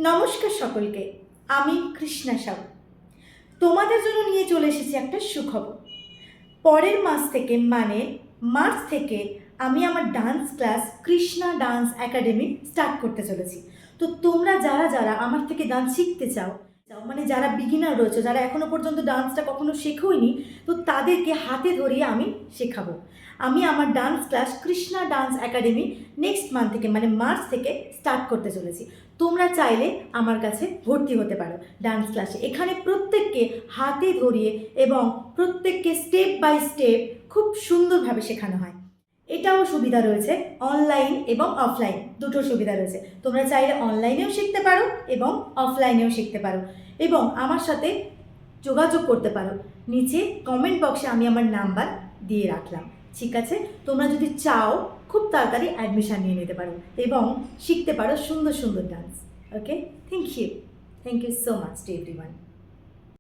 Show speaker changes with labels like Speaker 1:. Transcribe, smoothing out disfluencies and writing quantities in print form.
Speaker 1: নমস্কার সকলকে, আমি কৃষ্ণা সাউ তোমাদের জন্য নিয়ে চলে এসেছি একটা সুখবর। পরের মাস থেকে মানে মার্চ থেকে আমি আমার dance class Krishna dance academy start করতে চলেছি। তো তোমরা যারা যারা আমার থেকে ডান্স শিখতে চাও, মানে যারা বিগিনার রয়েছে, যারা এখনো পর্যন্ত ডান্সটা কখনো শেখোইনি, তো তাদেরকে হাতে ধরিয়ে আমি শেখাবো। আমি আমার dance class Krishna dance academy next month থেকে মানে মার্চ থেকে স্টার্ট করতে চলেছি। তোমরা চাইলে আমার কাছে ভর্তি হতে পারো ডান্স ক্লাসে। এখানে প্রত্যেককে হাতে ধরিয়ে এবং প্রত্যেককে স্টেপ বাই স্টেপ খুব সুন্দরভাবে শেখানো হয়। এটাও সুবিধা রয়েছে, অনলাইন এবং অফলাইন দুটো সুবিধা রয়েছে। তোমরা চাইলে অনলাইনেও শিখতে পারো এবং অফলাইনেও শিখতে পারো এবং আমার সাথে যোগাযোগ করতে পারো। নিচে কমেন্ট বক্সে আমি আমার নাম্বার দিয়ে রাখলাম, ঠিক আছে? তোমরা যদি চাও খুব তাড়াতাড়ি অ্যাডমিশান নিয়ে নিতে পারো এবং শিখতে পারো সুন্দর সুন্দর dance. Okay, thank you so much to everyone.